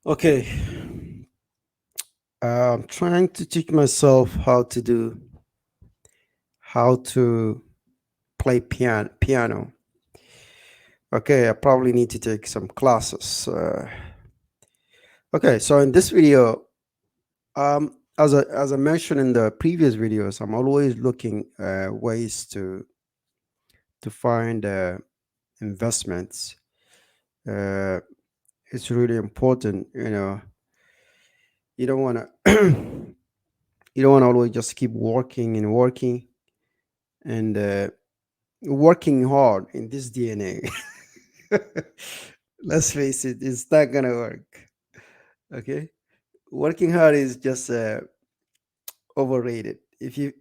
Okay, I'm trying to teach myself how to play piano. Okay, I probably need to take some classes. Okay, so in this video, as I mentioned in the previous videos, I'm always looking ways to find investments. Uh, it's really important, You don't want to you don't want to always just keep working and working and working hard in this DNA. Let's face it, it's not gonna work. Okay, working hard is just overrated. If you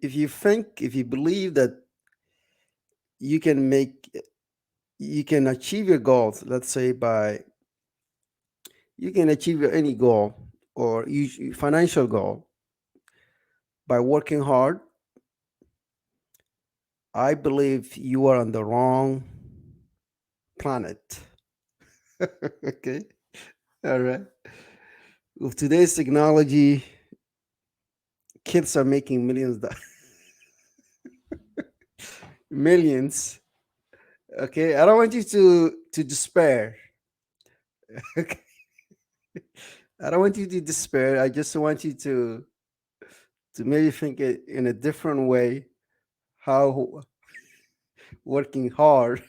believe that you can make you can achieve your goals, let's say by you can achieve any goal or financial goal by working hard, I believe you are on the wrong planet. Okay, all right. With today's technology, kids are making millions. Okay, I don't want you to despair. Okay, I don't want you to despair. I just want you to maybe think it in a different way. How working hard.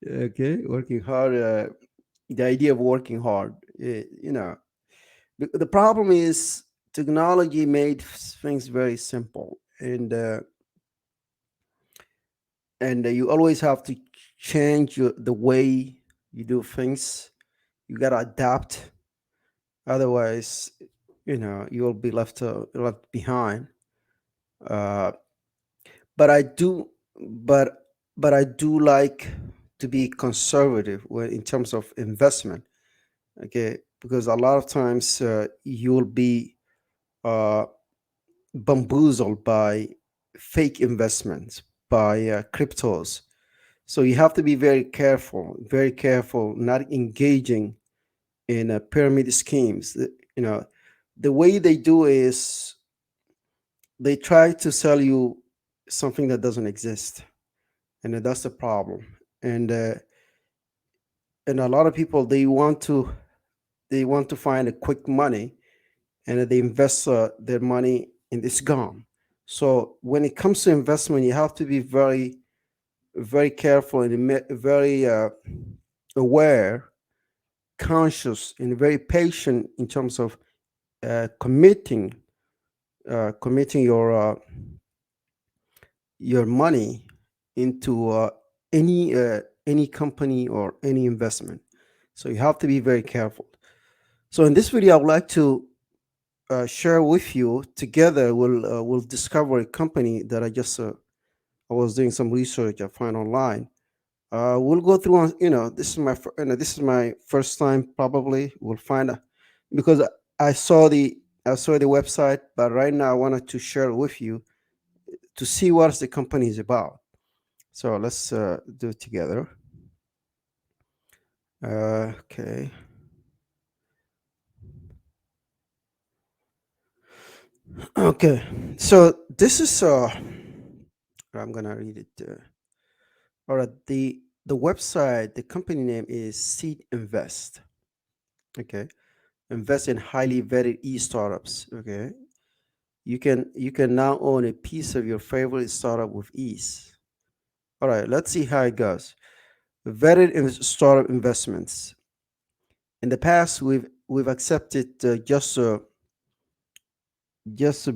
Okay, working hard. The idea of working hard. The problem is technology made things very simple, and you always have to change the way you do things. You gotta adapt, otherwise, you'll be left behind. Uh, but I do, but but I do like to be conservative in terms of investment. Okay, because a lot of times you'll be uh, bamboozled by fake investments, by cryptos. So you have to be very careful, not engaging in pyramid schemes. The way they do is they try to sell you something that doesn't exist, and that's the problem. And and a lot of people they want to find a quick money, and they invest their money and it's gone. So when it comes to investment, you have to be very careful and very aware, conscious, and very patient in terms of committing your money into any company or any investment. So you have to be very careful. So in this video, I would like to share with you. Together we'll discover a company that I was doing some research I find online. We'll go through on, this is my first time probably. We'll find a, because I saw the website, but right now I wanted to share it with you to see what the company is about. So let's do it together. Okay. Okay. So this is I'm gonna read it. All right. The website, the company name is Seed Invest. Okay. Invest in highly vetted e-startups. Okay. You can now own a piece of your favorite startup with ease. All right. Let's see how it goes. Vetted startup investments. In the past, we've accepted just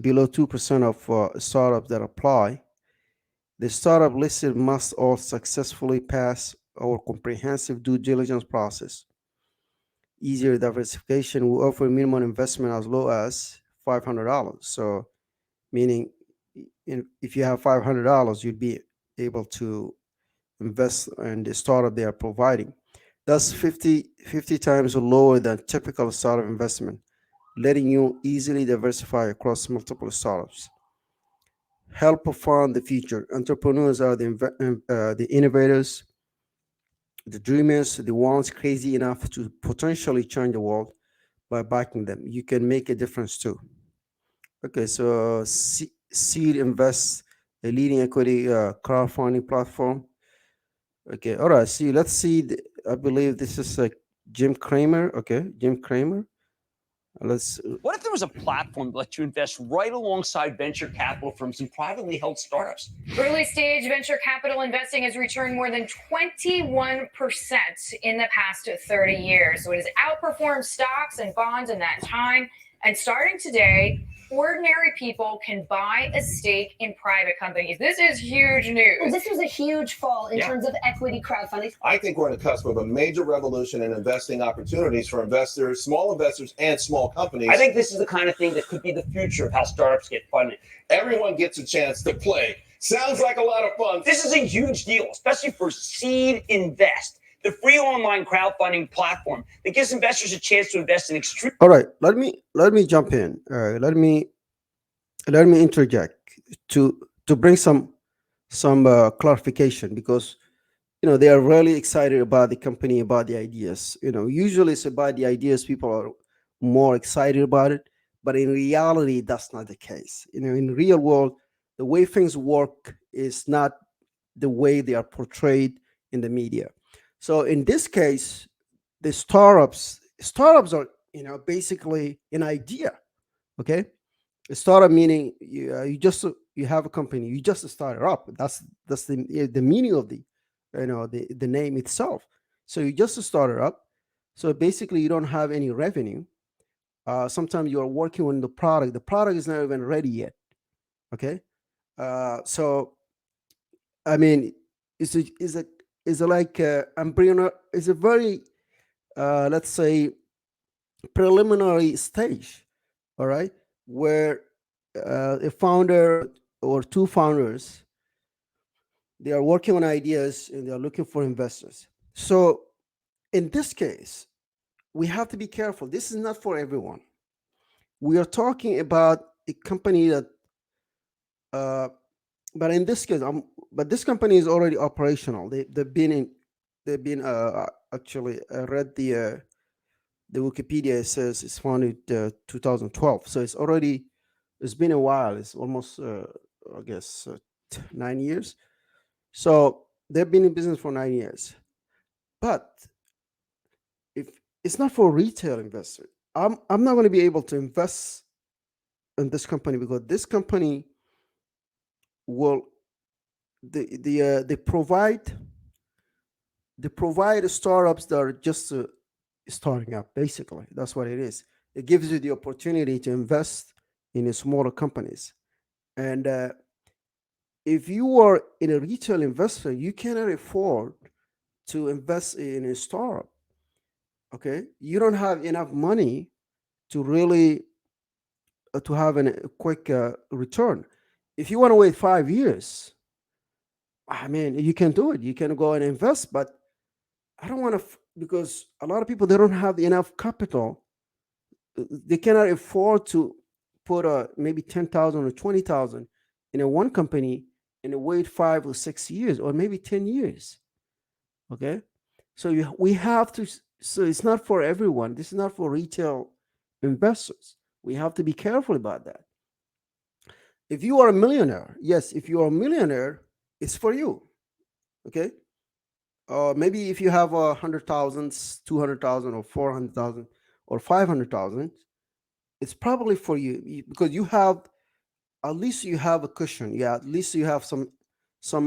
below 2% of startups that apply. The startup listed must all successfully pass our comprehensive due diligence process. Easier diversification will offer minimum investment as low as $500. So, meaning if you have $500, you'd be able to invest in the startup they are providing. That's fifty times lower than typical startup investment, letting you easily diversify across multiple startups. Help fund the future. Entrepreneurs are the innovators, the dreamers, the ones crazy enough to potentially change the world. by backing them. You can make a difference too. Okay, so Seed Invest, a leading equity crowdfunding platform. Okay, all right. See, let's see. I believe this is Jim Cramer. Okay, Jim Cramer. Let's. What if there was a platform that lets you invest right alongside venture capital firms and privately held startups? Early stage venture capital investing has returned more than 21% in the past 30 years. So it has outperformed stocks and bonds in that time. And starting today, ordinary people can buy a stake in private companies. This is huge news. Well, this was a huge fall in terms of equity crowdfunding. I think we're on the cusp of a major revolution in investing opportunities for investors, small investors, and small companies. I think this is the kind of thing that could be the future of how startups get funded. Everyone gets a chance to play. Sounds like a lot of fun. This is a huge deal, especially for Seed Invest, the free online crowdfunding platform that gives investors a chance to invest in extreme. All right, let me jump in. Let me interject to bring some clarification, because they are really excited about the company, about the ideas. Usually it's about the ideas, people are more excited about it, but in reality that's not the case. In the real world, the way things work is not the way they are portrayed in the media. So in this case, the startups are basically an idea. Okay, a startup meaning you have a company, you just start it up. That's the meaning of the name itself. So you just start it up. So basically you don't have any revenue. Sometimes you are working on the product is not even ready yet. Okay, so I mean, is a like embryo, is a very let's say preliminary stage. All right, where a founder or two founders, they are working on ideas and they are looking for investors. So in this case, we have to be careful. This is not for everyone. We are talking about a company that uh, but in this case, but this company is already operational. They've been actually, I read the Wikipedia. It says it's founded 2012, so it's been a while. It's almost I guess 9 years. So they've been in business for 9 years. But if it's not for retail investors, I'm not going to be able to invest in this company, because this company will they provide startups that are just starting up. Basically, that's what it is. It gives you the opportunity to invest in a smaller companies. And if you are in a retail investor, you cannot afford to invest in a startup. Okay, you don't have enough money to really to have a quick return. If you want to wait 5 years, I mean, you can do it. You can go and invest, but I don't want to, because a lot of people, they don't have enough capital. They cannot afford to put maybe 10,000 or 20,000 in a one company and wait 5 or 6 years or maybe 10 years. Okay, so we have to. So it's not for everyone. This is not for retail investors. We have to be careful about that. If you are a millionaire, yes, if you are a millionaire, it's for you. Okay, maybe if you have 100,000, 200,000, or 400,000, or 500,000, it's probably for you, because you have, at least you have a cushion. Yeah, at least you have some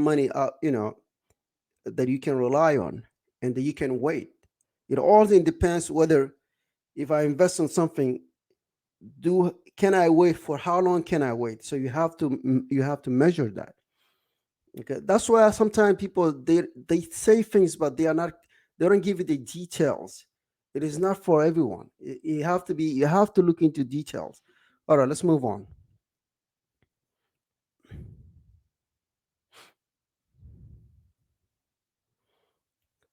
money, that you can rely on, and that you can wait. It all depends whether, if I invest in something, do can I wait, for how long can I wait? So you have to measure that. Okay, that's why sometimes people, they say things, but they don't give you the details. It is not for everyone. You have to look into details. All right, let's move on.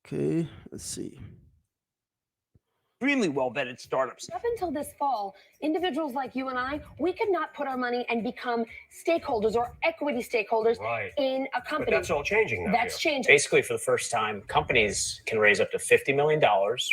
Okay, let's see. extremely well vetted startups. Up until this fall, individuals like you and I, we could not put our money and become stakeholders or equity stakeholders in a company. But that's all changing now. That's changing. Basically, for the first time, companies can raise up to $50 million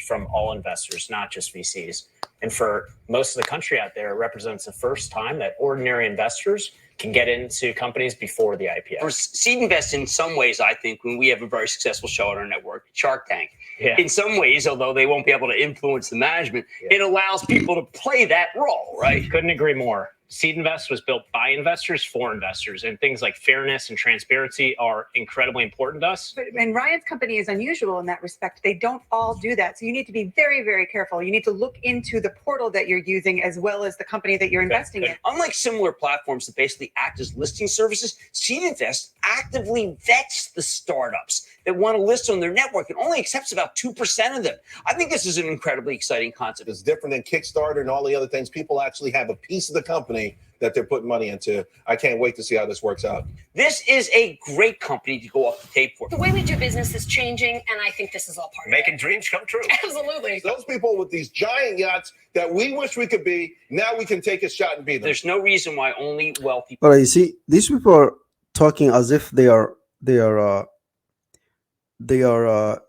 from all investors, not just VCs. And for most of the country out there, it represents the first time that ordinary investors can get into companies before the IPO. For Seed Invest, in some ways, I think when we have a very successful show on our network, Shark Tank, Yeah. in some ways, although they won't be able to influence the management, it allows people to play that role, right? Couldn't agree more. Seed Invest was built by investors for investors, and things like fairness and transparency are incredibly important to us. And Ryan's company is unusual in that respect. They don't all do that. So you need to be very, very careful. You need to look into the portal that you're using as well as the company that you're investing in. Unlike similar platforms that basically act as listing services, Seed Invest actively vets the startups that want to list on their network and only accepts about 2% of them. I think this is an incredibly exciting concept. It's different than Kickstarter and all the other things. People actually have a piece of the company that they're putting money into. I can't wait to see how this works out. This is a great company to go off the tape for. The way we do business is changing, and I think this is all part Making of dreams come true. it. Absolutely. Those people with these giant yachts that we wish we could be, now we can take a shot and be them. There's no reason why only wealthy All right, you see, these people are talking as if they are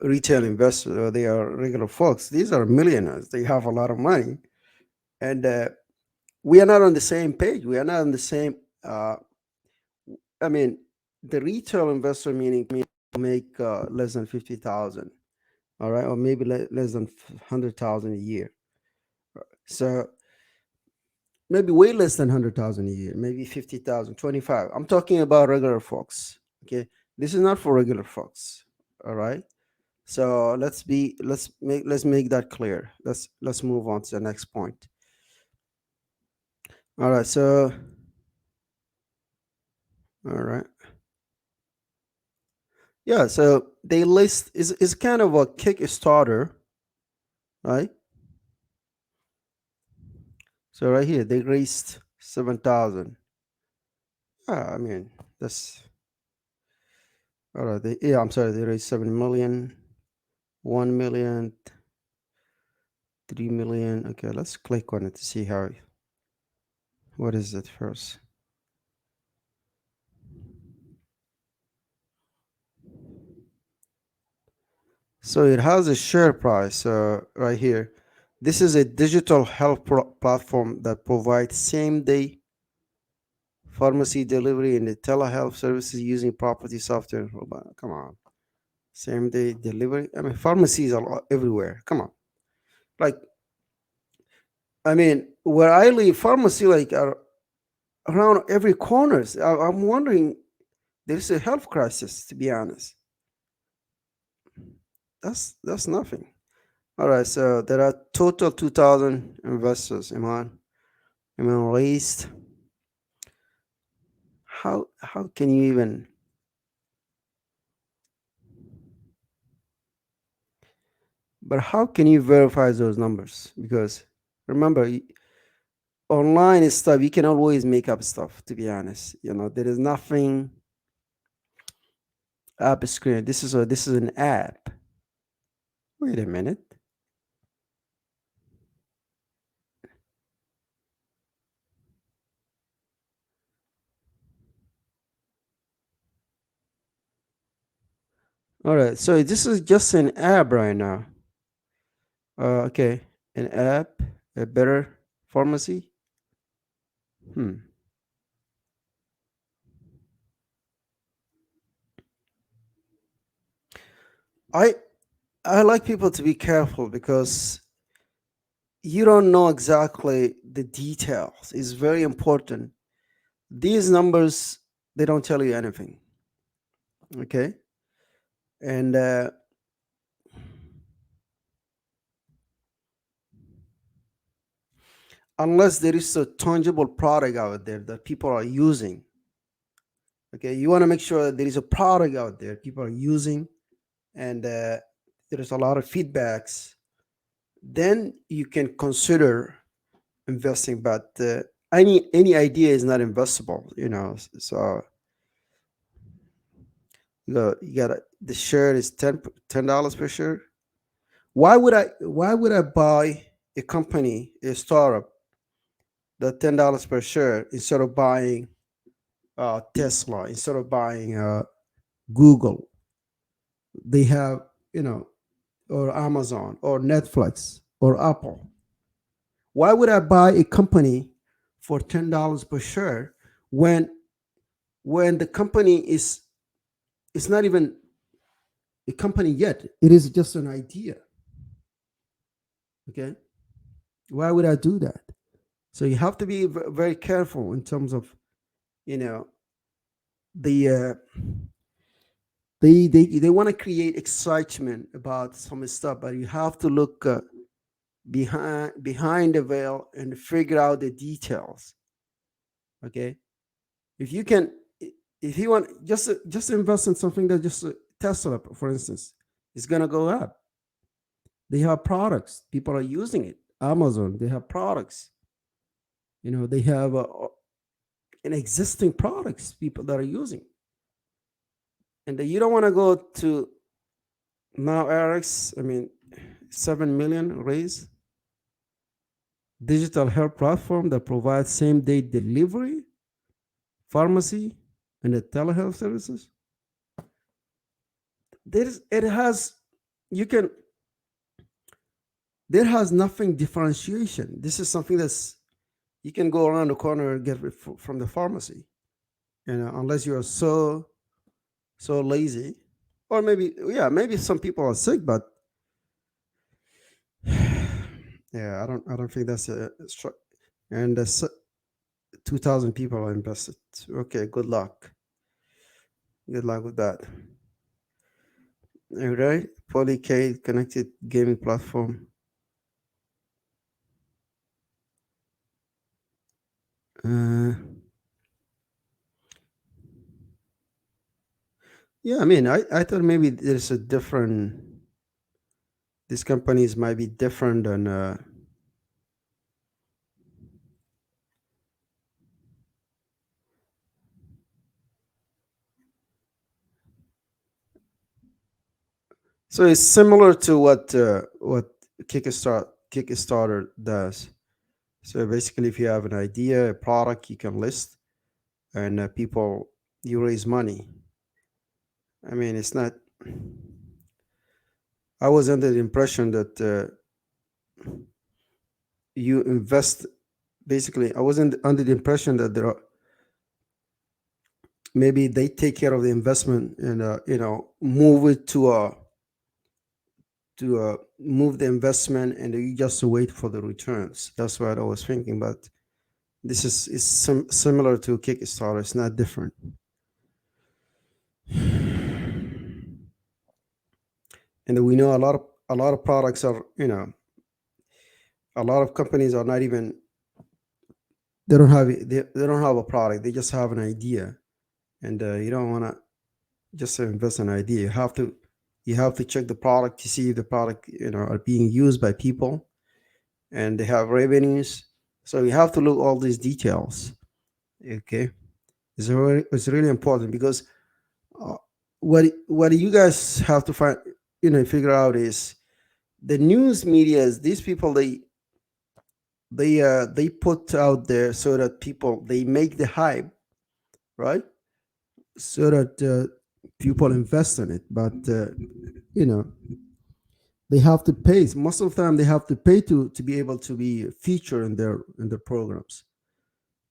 retail investors or they are regular folks. These are millionaires. They have a lot of money, and we are not on the same page. We are not on the same. I mean, the retail investor meaning make less than 50,000, all right, or maybe less than 100,000 a year. So maybe way less than 100,000 a year, maybe 50,000, 25. I'm talking about regular folks. Okay, this is not for regular folks. All right. So let's make that clear. Let's move on to the next point. All right. So, all right. Yeah. So they list is kind of a Kickstarter, right? So right here they raised 7,000. I mean that's all right. I'm sorry. They raised 7 million, 1 million, 3 million. Okay, let's click on it to see how. What is it first? So it has a share price right here. This is a digital health platform that provides same-day pharmacy delivery and the telehealth services using property software. Come on, same-day delivery. I mean, pharmacies are everywhere. Come on, like, I mean, where I live, pharmacy like are around every corner. I'm wondering, there's a health crisis. To be honest, that's nothing. All right, so there are total 2,000 investors. Iman raised. How can you even? But how can you verify those numbers? Because remember, online stuff, you can always make up stuff. To be honest, there is nothing. App screen. This is an app. Wait a minute. All right, so this is just an app right now. Okay, an app, a better pharmacy. I like people to be careful because you don't know exactly the details. It's very important. These numbers, they don't tell you anything. Okay, and unless there is a tangible product out there that people are using. Okay, you want to make sure that there is a product out there people are using, and there is a lot of feedbacks. Then you can consider investing, but any idea is not investable. So you got the share is $10 per share. Why would I buy a company, a startup, that $10 per share instead of buying Tesla, instead of buying Google? They have, or Amazon or Netflix or Apple. Why would I buy a company for $10 per share when the company is not even a company yet? It is just an idea. Okay, why would I do that? So you have to be very careful in terms of, the they want to create excitement about some stuff, but you have to look behind the veil and figure out the details. Okay, if you can, if you want, just invest in something that just Tesla, for instance, is gonna go up. They have products, people are using it. Amazon, they have products. They have an existing products people that are using, and you don't want to go to now Eric's. I mean, 7 million raise digital health platform that provides same-day delivery, pharmacy, and the telehealth services. There has nothing differentiation. This is something that's, you can go around the corner and get it from the pharmacy, unless you are so lazy, or maybe some people are sick, but yeah, I don't think that's a and 2,000 people are invested. Okay, good luck with that. All right, Polycade connected gaming platform. Yeah, I mean, I thought maybe there's a different. These companies might be different than. So it's similar to what Kickstarter does. So basically, if you have an idea, a product, you can list, and you raise money. I mean, it's not. I was under the impression that you invest. Basically, I wasn't under the impression that there are. Maybe they take care of the investment and move it to move the investment, and you just wait for the returns. That's what I was thinking. But this is similar to Kickstarter. It's not different. And we know a lot of products are, a lot of companies are not even, they don't have a product. They just have an idea, and you don't want to just invest in an idea. You have to check the product to see if the product are being used by people, and they have revenues. So you have to look all these details. Okay, it's really important, because what you guys have to find, figure out is the news media. These people, they put out there so that people, they make the hype, right? So that people invest in it. But they have to pay. Most of the time, they have to pay to be able to be featured in their programs.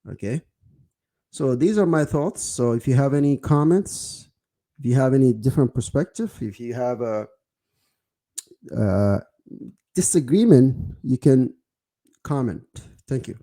Okay, so these are my thoughts. So if you have any comments, if you have any different perspective, if you have a disagreement, you can comment. Thank you.